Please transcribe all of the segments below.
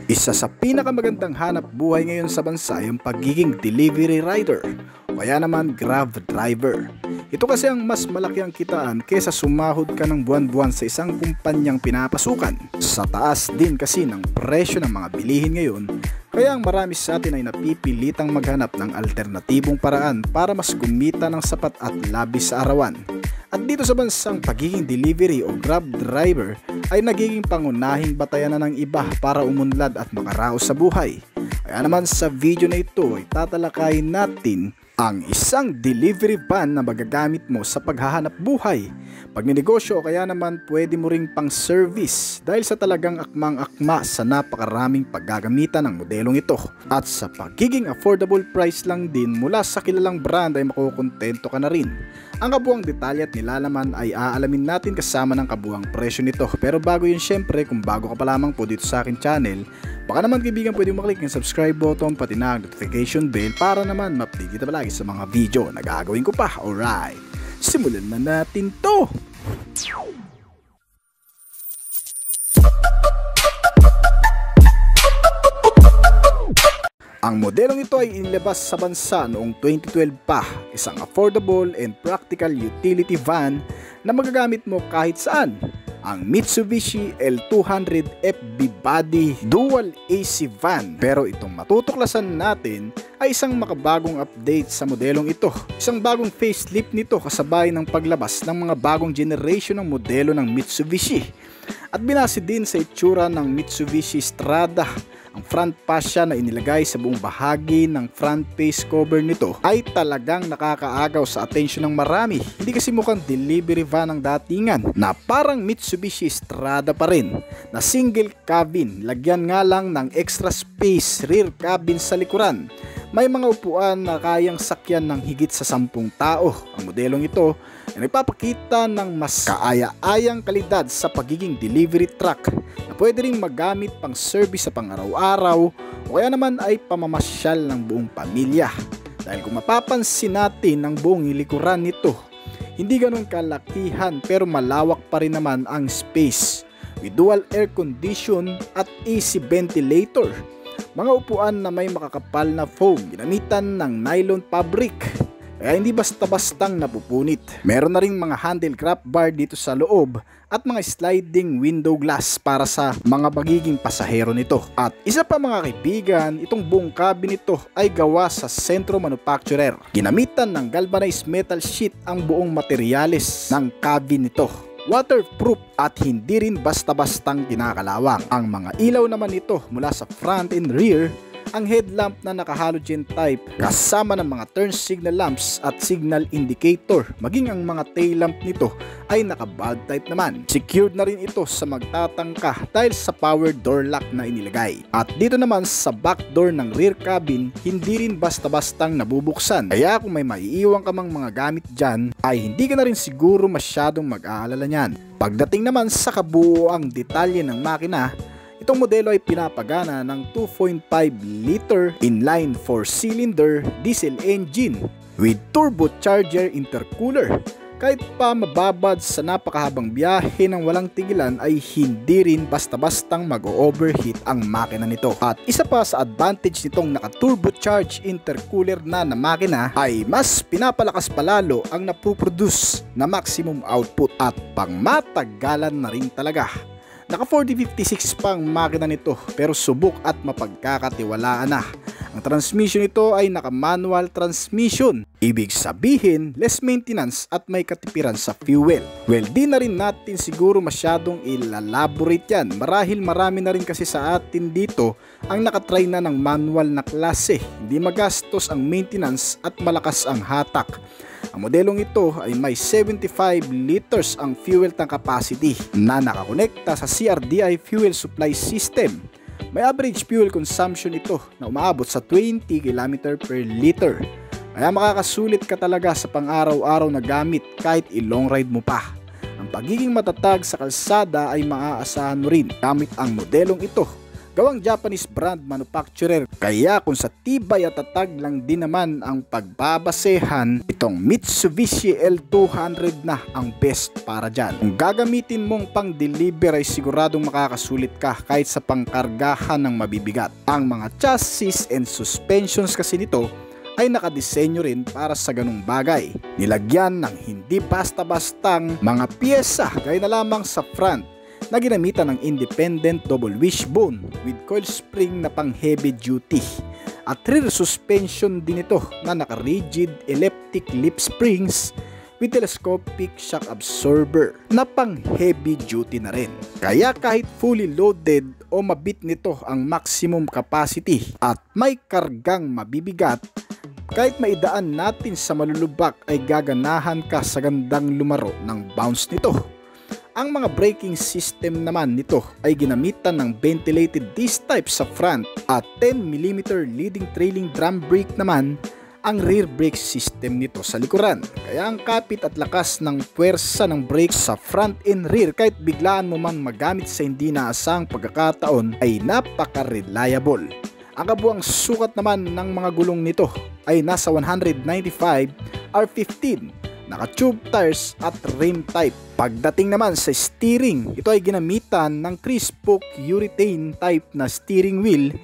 Isa sa pinakamagandang hanap buhay ngayon sa bansa ay ang pagiging delivery rider o kaya naman Grab driver. Ito kasi ang mas malaki ang kitaan kesa sumahod ka ng buwan-buwan sa isang kumpanyang pinapasukan. Sa taas din kasi ng presyo ng mga bilihin ngayon, kaya ang marami sa atin ay napipilitang maghanap ng alternatibong paraan para mas kumita ng sapat at labis sa arawan. At dito sa bansang pagiging delivery o Grab driver ay nagiging pangunahing batayanan ng iba para umunlad at makaraos sa buhay. Kaya naman sa video na ito ay tatalakayin natin ang isang delivery van na magagamit mo sa paghahanap buhay, pagninegosyo o kaya naman pwede mo ring pang service dahil sa talagang akmang-akma sa napakaraming paggagamitan ng modelong ito. At sa pagiging affordable price lang din mula sa kilalang brand ay makukontento ka na rin. Ang kabuang detalye at nilalaman ay aalamin natin kasama ng kabuang presyo nito. Pero bago yun, syempre kung bago ka pa lamang po dito sa akin channel, baka naman kaibigan pwede maklik ng subscribe button pati na notification bell para naman ma-update kita palagi sa mga video na gagawin ko pa. Alright, simulan na natin to! Ang modelong ito ay inilabas sa bansa noong 2012 pa, isang affordable and practical utility van na magagamit mo kahit saan. Ang Mitsubishi L200 FB Body Dual AC Van. Pero itong matutuklasan natin ay isang makabagong update sa modelong ito. Isang bagong facelift nito kasabay ng paglabas ng mga bagong generation ng modelo ng Mitsubishi. At binase din sa itsura ng Mitsubishi Strada. Ang front fascia na inilagay sa buong bahagi ng front face cover nito ay talagang nakakaagaw sa atensyon ng marami. Hindi kasi mukhang delivery van ang datingan na parang Mitsubishi Strada pa rin na single cabin, lagyan nga lang ng extra space rear cabin sa likuran. May mga upuan na kayang sakyan ng higit sa 10 tao. Ang modelong ito ay nagpapakita ng mas kaaya-ayang kalidad sa pagiging delivery truck na pwede ring magamit pang service sa pang-araw-araw o kaya naman ay pamamasyal ng buong pamilya. Dahil kung mapapansin natin ang buong likuran nito, hindi ganun kalakihan pero malawak pa rin naman ang space with dual air condition at AC ventilator. Mga upuan na may makakapal na foam, ginamitan ng nylon fabric, kaya hindi basta-bastang napupunit. Meron na ring mga handle grab bar dito sa loob at mga sliding window glass para sa mga magiging pasahero nito. At isa pa mga kaibigan, itong buong cabin nito ay gawa sa Centro Manufacturer. Ginamitan ng galvanized metal sheet ang buong materyales ng cabin nito. Waterproof at hindi rin basta-bastang kinakalawang. Ang mga ilaw naman nito mula sa front and rear, ang headlamp na naka-halogen type kasama ng mga turn signal lamps at signal indicator, maging ang mga tail lamp nito ay naka-bulb type naman. Secured na rin ito sa magtatangka dahil sa power door lock na inilagay. At dito naman sa back door ng rear cabin, hindi rin basta-bastang nabubuksan. Kaya kung may maiiwan ka mang mga gamit dyan, ay hindi ka na rin siguro masyadong mag-aalala niyan. Pagdating naman sa kabuuang detalye ng makina, itong modelo ay pinapagana ng 2.5 liter inline 4-cylinder diesel engine with turbocharger intercooler. Kahit pa mababad sa napakahabang biyahe ng walang tigilan ay hindi rin basta-bastang mag-overheat ang makina nito. At isa pa sa advantage nitong naka-turbocharged intercooler na makina ay mas pinapalakas palalo ang napoproduce na maximum output at pangmatagalan na rin talaga. Naka 4056 pang makina nito pero subok at mapagkakatiwalaan na. Ang transmission nito ay naka manual transmission. Ibig sabihin less maintenance at may katipiran sa fuel. Well, di na rin natin siguro masyadong ilalaborate yan. Marahil marami na rin kasi sa atin dito ang nakatry na ng manual na klase. Hindi magastos ang maintenance at malakas ang hatak. Ang modelong ito ay may 75 liters ang fuel tank capacity na nakakonekta sa CRDI fuel supply system. May average fuel consumption ito na umaabot sa 20 km per liter. Kaya makakasulit ka talaga sa pang-araw-araw na gamit kahit i-long ride mo pa. Ang pagiging matatag sa kalsada ay maaasahan mo rin gamit ang modelong ito Gawang Japanese brand manufacturer, kaya kung sa tibay at tatag lang din naman ang pagbabasehan, itong Mitsubishi L200 na ang best para dyan. Kung gagamitin mong pang deliver ay siguradong makakasulit ka kahit sa pangkargahan ng mabibigat. Ang mga chassis and suspensions kasi nito ay nakadisenyo rin para sa ganung bagay. Nilagyan ng hindi basta-bastang mga piyesa gaya na lamang sa front na ginamitan ng independent double wishbone with coil spring na pang heavy duty at rear suspension din ito na naka-rigid elliptic lip springs with telescopic shock absorber na pang heavy duty na rin. Kaya kahit fully loaded o mabit nito ang maximum capacity at may kargang mabibigat, kahit maidaan natin sa malulubak ay gaganahan ka sa gandang lumaro ng bounce nito. Ang mga braking system naman nito ay ginamitan ng ventilated disc type sa front at 10mm leading trailing drum brake naman ang rear brake system nito sa likuran. Kaya ang kapit at lakas ng puwersa ng brake sa front and rear kahit biglaan mo man magamit sa hindi naasang pagkakataon ay napaka-reliable. Ang kabuang sukat naman ng mga gulong nito ay nasa 195 R15, naka-tube tires at rim type. Pagdating naman sa steering, ito ay ginamitan ng Crispoke urethane type na steering wheel,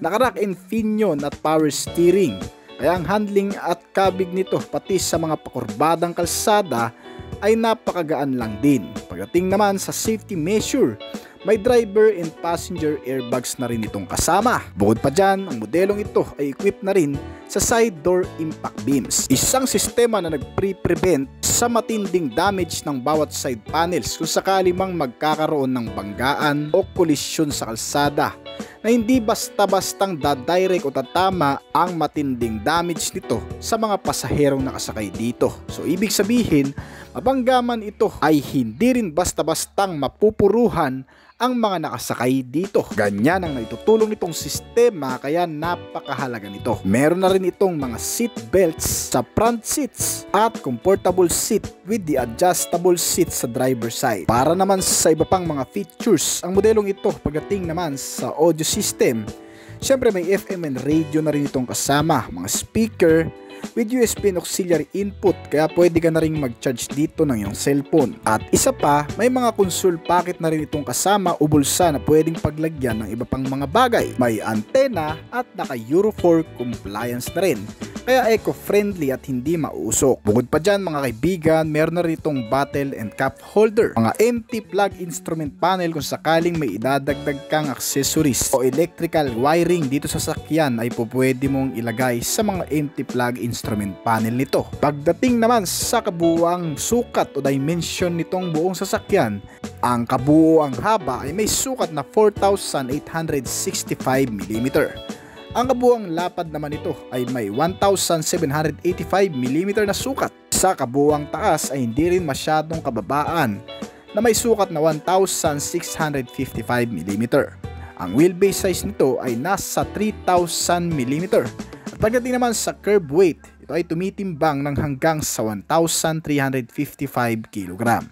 naka-rack and pinion at power steering. Kaya ang handling at kabig nito pati sa mga pakurbadang kalsada ay napakagaan lang din. Pagdating naman sa safety measure, may driver and passenger airbags na rin itong kasama. Bukod pa dyan, ang modelong ito ay equipped na rin sa side door impact beams. Isang sistema na nag-pre-prevent sa matinding damage ng bawat side panels kung sakali mang magkakaroon ng banggaan o kolisyon sa kalsada, na hindi basta-bastang dadirect o tatama ang matinding damage nito sa mga pasaherong nakasakay dito. So ibig sabihin, mabanggaman ito ay hindi rin basta-bastang mapupuruhan ang mga nakasakay dito. Ganyan ang naitutulong nitong sistema kaya napakahalaga nito. Meron na rin itong mga seat belts sa front seats at comfortable seat with the adjustable seat sa driver side. Para naman sa iba pang mga features, ang modelong ito pagdating naman sa audio system, syempre may FM and radio na rin itong kasama, mga speaker with USB and auxiliary input, kaya pwede ka na rin mag-charge dito ng iyong cellphone. At isa pa, may mga console pocket na rin itong kasama o bulsa na pwedeng paglagyan ng iba pang mga bagay. May antena at naka Euro 4 compliance na rin, kaya eco-friendly at hindi mausok. Bukod pa dyan mga kaibigan, meron na rin itong bottle and cup holder, mga empty plug instrument panel kung sakaling may idadagdag kang accessories o electrical wiring dito sa sasakyan ay pwede mong ilagay sa mga empty plug instrument panel nito. Pagdating naman sa kabuuang sukat o dimension nitong buong sasakyan, ang kabuuang haba ay may sukat na 4,865mm. Ang kabuuang lapad naman ito ay may 1,785mm na sukat. Sa kabuuang taas ay hindi rin masyadong kababaan na may sukat na 1,655mm. Ang wheelbase size nito ay nasa 3,000mm. At pagdating naman sa curb weight, ito ay tumitimbang ng hanggang sa 1,355kg.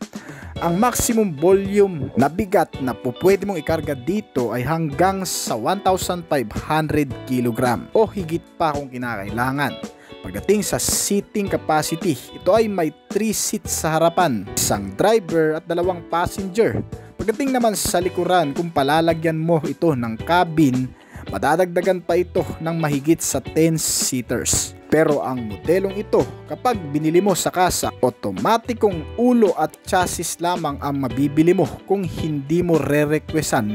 Ang maximum volume na bigat na pwede mong ikarga dito ay hanggang sa 1,500kg o higit pa kung kinakailangan. Pagdating sa seating capacity, ito ay may 3 seats sa harapan, isang driver at 2 passenger. Pagdating naman sa likuran, kung palalagyan mo ito ng cabin, madadagdagan pa ito ng mahigit sa 10 seaters. Pero ang modelong ito, kapag binili mo sa kasa, otomatikong ulo at chassis lamang ang mabibili mo kung hindi mo re-requestan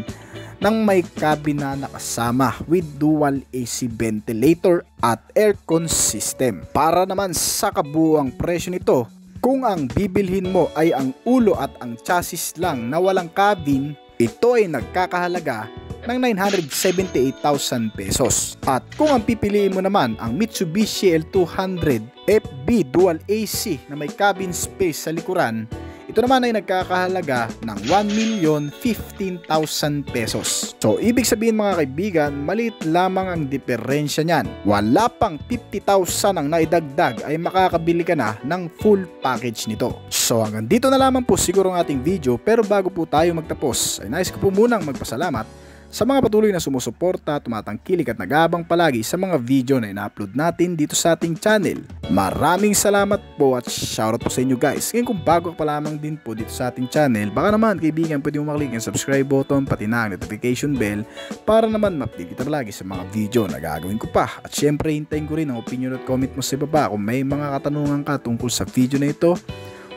ng may cabin na nakasama with dual AC ventilator at aircon system. Para naman sa kabuuang presyo nito, kung ang bibilhin mo ay ang ulo at ang chassis lang na walang cabin, ito ay nagkakahalaga ng 978,000 pesos. At kung ang pipiliin mo naman ang Mitsubishi L200 FB Dual AC na may cabin space sa likuran, ito naman ay nagkakahalaga ng 1,015,000 pesos. So ibig sabihin mga kaibigan, maliit lamang ang diferensya niyan. Wala pang 50,000 ang naidagdag ay makakabili ka na ng full package nito. So hanggang dito na lamang po siguro ang ating video, pero bago po tayo magtapos ay nais ko po munang magpasalamat Sa mga patuloy na sumusuporta, tumatangkilik at nag-aabang palagi sa mga video na ina-upload natin dito sa ating channel. Maraming salamat po at shoutout po sa inyo guys. Ngayon kung bago ka pa lamang din po dito sa ating channel, baka naman kaibigan pwede mo maklik ang subscribe button pati na ang notification bell para naman ma-update kita palagi sa mga video na gagawin ko pa. At syempre hintayin ko rin ang opinion at comment mo sa ibaba kung may mga katanungan ka tungkol sa video na ito.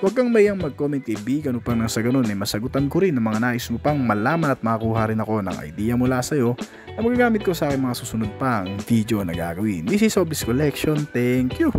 Huwag kang mayang mag-comment kaibigan upang nang sa ganun ay masagutan ko rin ang mga nais mo pang malaman at makakuha rin ako ng idea mula sa'yo na magagamit ko sa aking mga susunod pang video na gagawin. This is Obis Collection. Thank you!